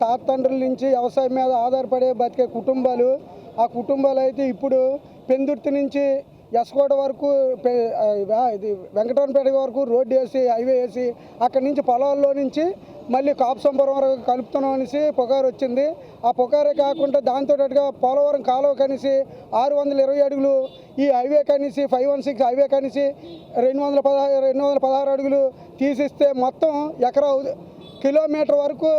తాతండ్రుల నుంచి వ్యవసాయం మీద ఆధారపడే బతికే కుటుంబాలు, ఆ కుటుంబాలు అయితే ఇప్పుడు పెందుర్తి నుంచి ఎస్కోట వరకు ఇది వెంకటరమణపేట వరకు రోడ్డు వేసి హైవే వేసి అక్కడి నుంచి పొలాల్లో నుంచి మళ్ళీ కాపుసంపురం వరకు కలుపుతున్నాం అనేసి పుకారు వచ్చింది. ఆ పుకారే కాకుండా దాంతోటట్టుగా పోలవరం కాలువ కనిసి 620 అడుగులు, ఈ హైవే కనిసి 516 హైవే కనిసి 216 అడుగులు తీసిస్తే మొత్తం కిలోమీటర్ వరకు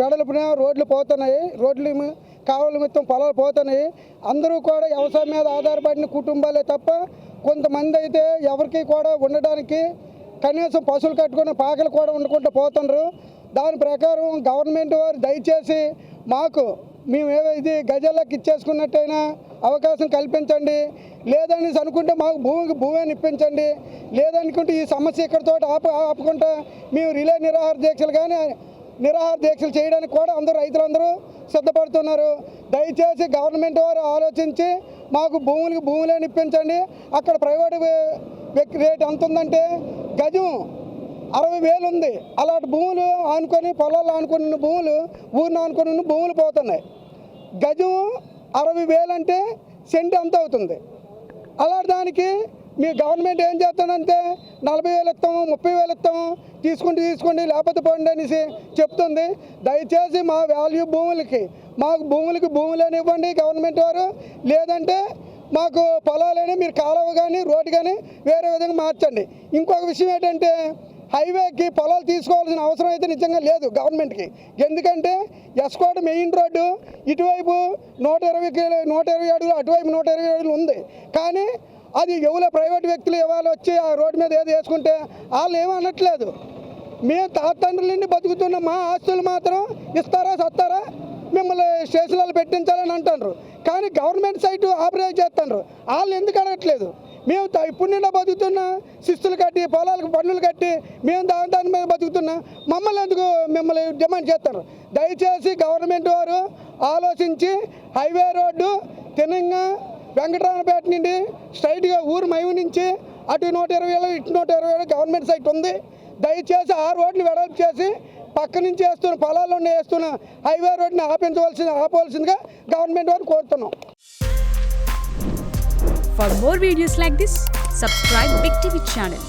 వెడల్పున రోడ్లు పోతున్నాయి. రోడ్లు కాలువల మొత్తం పొలాలు పోతున్నాయి. అందరూ కూడా వ్యవసాయం మీద ఆధారపడిన కుటుంబాలే తప్ప కొంతమంది అయితే ఎవరికి కూడా ఉండడానికి కనీసం పశువులు కట్టుకుని పాకలు కూడా ఉండకుండా పోతున్నారు. దాని ప్రకారం గవర్నమెంట్ వారు దయచేసి మాకు మేము ఇది గజాలకు ఇచ్చేసుకున్నట్టయినా అవకాశం కల్పించండి. లేదని అనుకుంటే మాకు భూమిని ఇప్పించండి. లేదనుకుంటే ఈ సమస్య ఇక్కడితో ఆపుకుంటే మేము రిలే నిరాహార దీక్షలు చేయడానికి కూడా రైతులందరూ సిద్ధపడుతున్నారు. దయచేసి గవర్నమెంట్ వారు ఆలోచించి మాకు భూములను ఇప్పించండి. అక్కడ ప్రైవేటు రేట్ ఎంత ఉందంటే గజం 60,000 ఉంది. అలాంటి భూములు ఆనుకొని పొలాలు ఆనుకున్న భూములు ఊరిని ఆనుకుని భూములు పోతున్నాయి. గజం 60,000 అంటే సెంటు ఎంత అవుతుంది? అలాంటి దానికి మీ గవర్నమెంట్ ఏం చేస్తుందంటే 40,000 ఇస్తాము, 30,000 ఇస్తాము, తీసుకోండి లేకపోతే పోండి అనేసి చెప్తుంది. దయచేసి మా వాల్యూ మాకు భూములని ఇవ్వండి గవర్నమెంట్ వారు. లేదంటే మాకు పొలాలని మీరు కాలువ కానీ రోడ్డు కానీ వేరే విధంగా మార్చండి. ఇంకొక విషయం ఏంటంటే హైవేకి పొలాలు తీసుకోవాల్సిన అవసరం అయితే నిజంగా లేదు గవర్నమెంట్కి. ఎందుకంటే ఎస్కోట మెయిన్ రోడ్డు ఇటువైపు 120 అడుగులు, అటువైపు 120 అడుగులు ఉంది. కానీ అది ఎవరో ప్రైవేట్ వ్యక్తులు ఇవాళ వచ్చి ఆ రోడ్డు మీద ఏది వేసుకుంటే వాళ్ళు ఏమనట్లేదు. మేము తాతండ్రుల నుండి బతుకుతున్న మా ఆస్తులు మాత్రం ఇస్తారా సత్తారా మిమ్మల్ని స్టేషన్లలో పెట్టించాలని అంటారు. కానీ గవర్నమెంట్ సైటు ఆపరేట్ చేస్తున్నారు. వాళ్ళు ఎందుకు అడగట్లేదు? మేము ఇప్పుడు నిండా బతుకుతున్నా, శిస్తులు కట్టి పొలాలకు పన్నులు కట్టి మేము దాని మీద బతుకుతున్నా, మిమ్మల్ని డిమాండ్ చేస్తారు. దయచేసి గవర్నమెంట్ వారు ఆలోచించి హైవే రోడ్డు తినంగా వెంకటరమణపేట నుండి స్ట్రైట్గా ఊరు మైము నుంచి అటు 120 ఇటు 120 గవర్నమెంట్ సైట్ ఉంది. దయచేసి ఆ రోడ్ని వెడల్పు చేసి పక్క నుంచి పొలాల్లో వేస్తున్న హైవే రోడ్ని ఆపవలసిందిగా గవర్నమెంట్ వారు కోరుతున్నాం. For more videos like this, subscribe Big TV channel.